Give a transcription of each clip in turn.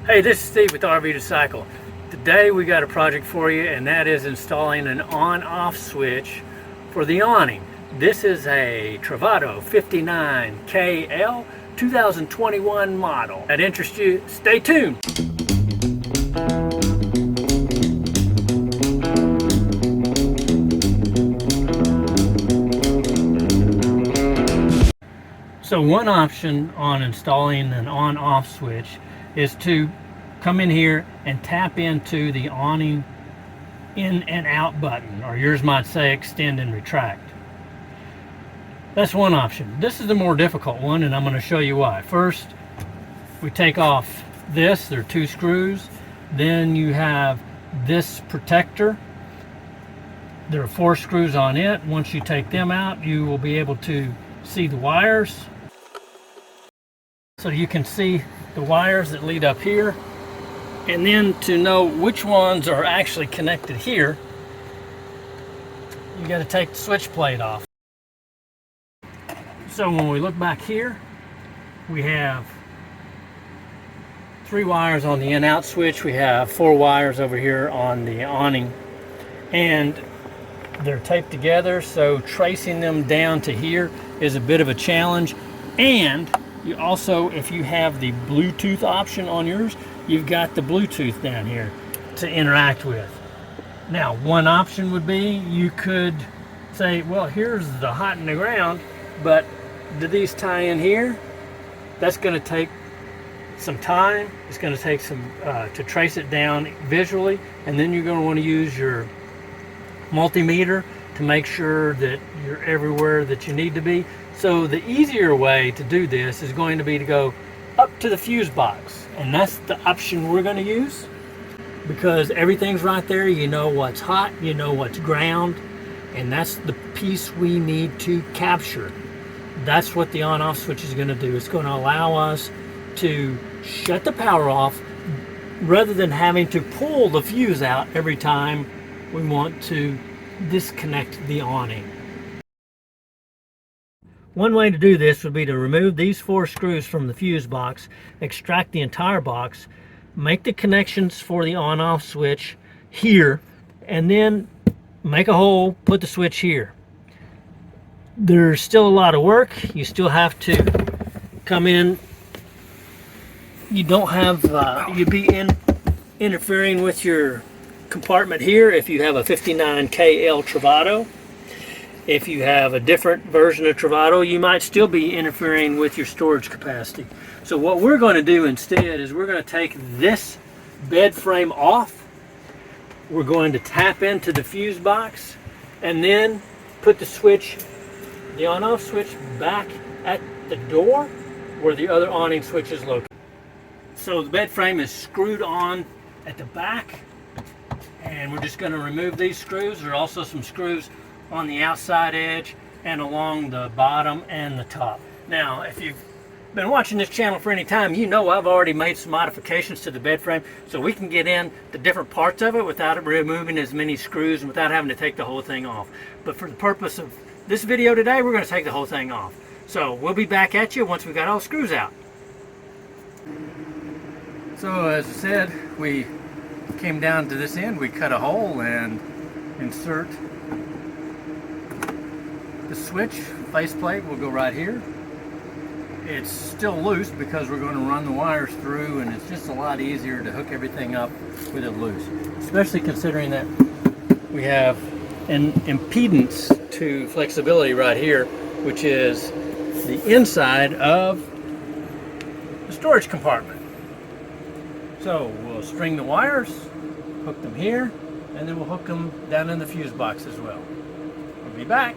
Hey, this is Steve with RV to Cycle. Today we got a project for you, and that is installing an on-off switch for the awning. This is a Travato 59KL 2021 model. That interests you? Stay tuned. So one option on installing an on-off switch is to come in here and tap into the awning in and out button, or yours might say extend and retract. That's one option. This is the more difficult one, and I'm going to show you why. First, we take off this. There are two screws. Then you have this protector. There are 4 screws on it. Once you take them out, you will be able to see the wires. So you can see the wires that lead up here, and then to know which ones are actually connected here, you got to take the switch plate off. So when we look back here, we have 3 wires on the in-out switch. We have 4 wires over here on the awning, and they're taped together, so tracing them down to here is a bit of a challenge. And you also, if you have the Bluetooth option on yours, you've got the Bluetooth down here to interact with. Now, one option would be you could say, well, here's the hot in the ground, but do these tie in here? That's going to take some time. It's going to take some to trace it down visually, and then you're going to want to use your multimeter to make sure that you're everywhere that you need to be. So the easier way to do this is going to be to go up to the fuse box, and that's the option we're going to use, because everything's right there. You know what's hot, you know what's ground, and that's the piece we need to capture. That's what the on-off switch is going to do. It's going to allow us to shut the power off rather than having to pull the fuse out every time we want to disconnect the awning. One way to do this would be to remove these 4 screws from the fuse box, extract the entire box, make the connections for the on-off switch here, and then make a hole, put the switch here. There's still a lot of work. You still have to come in. You don't have, you'd be interfering with your compartment here if you have a 59KL Travato. If you have a different version of Travato, you might still be interfering with your storage capacity. So what we're going to do instead is we're going to take this bed frame off. We're going to tap into the fuse box and then put the switch, the on-off switch, back at the door where the other awning switch is located. So the bed frame is screwed on at the back, and we're just going to remove these screws. There are also some screws on the outside edge and along the bottom and the top. Now, if you've been watching this channel for any time, you know I've already made some modifications to the bed frame, so we can get in the different parts of it without removing as many screws and without having to take the whole thing off. But for the purpose of this video today, we're going to take the whole thing off. So we'll be back at you once we've got all the screws out. So as I said, we came down to this end, we cut a hole and insert the switch faceplate. Will go right here. It's still loose because we're going to run the wires through, and it's just a lot easier to hook everything up with it loose, especially considering that we have an impedance to flexibility right here, which is the inside of the storage compartment. So we'll string the wires, hook them here, and then we'll hook them down in the fuse box as well. We'll be back.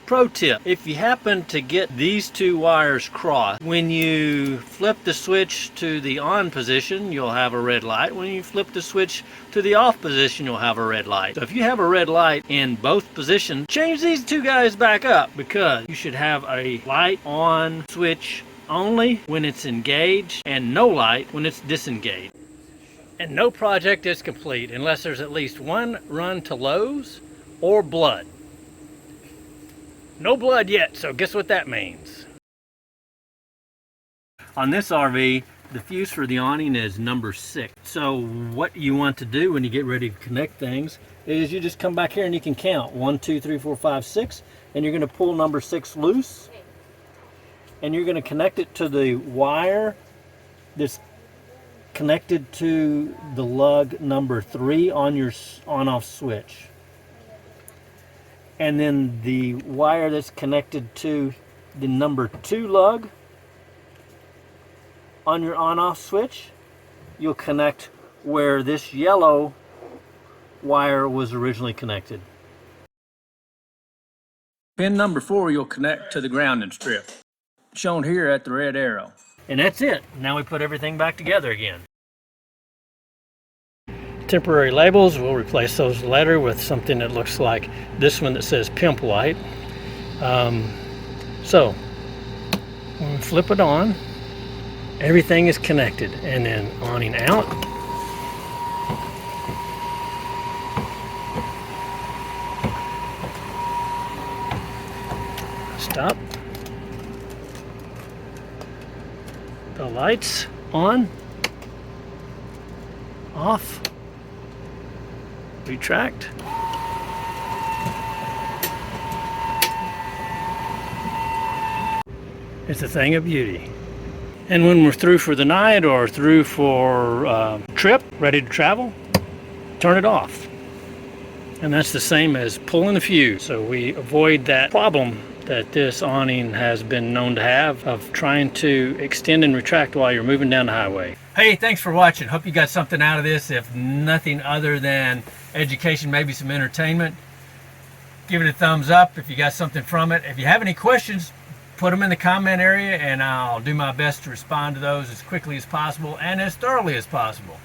Pro tip, if you happen to get these 2 wires crossed, when you flip the switch to the on position, you'll have a red light. When you flip the switch to the off position, you'll have a red light. So if you have a red light in both positions, change these 2 guys back up, because you should have a light on switch only when it's engaged and no light when it's disengaged. And no project is complete unless there's at least 1 run to Lowe's or blood. No blood yet, so guess what that means. On this RV, The fuse for the awning is number 6. So what you want to do when you get ready to connect things is you just come back here and you can count 1, 2, 3, 4, 5, 6, and you're going to pull number 6 loose, and you're going to connect it to the wire that's connected to the lug number 3 on your on-off switch. And then the wire that's connected to the number 2 lug on your on-off switch, you'll connect where this yellow wire was originally connected. Pin number 4 you'll connect to the grounding strip, shown here at the red arrow. And that's it. Now we put everything back together again. Temporary labels, we'll replace those letters with something that looks like this one that says Pimp Light. So when we flip it on, everything is connected, and then awning out. Stop. The lights on, off, retract. It's a thing of beauty. And when we're through for the night or through for a trip, ready to travel, turn it off. And that's the same as pulling the fuse. So we avoid that problem that this awning has been known to have of trying to extend and retract while you're moving down the highway. Hey, thanks for watching. Hope you got something out of this, if nothing other than education, maybe some entertainment. Give it a thumbs up if you got something from it. If you have any questions, put them in the comment area and I'll do my best to respond to those as quickly as possible and as thoroughly as possible.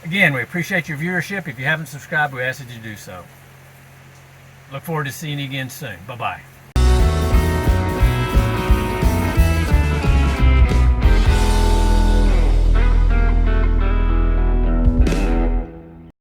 Again, we appreciate your viewership. If you haven't subscribed, we ask that you do so. Look forward to seeing you again soon. Bye-bye.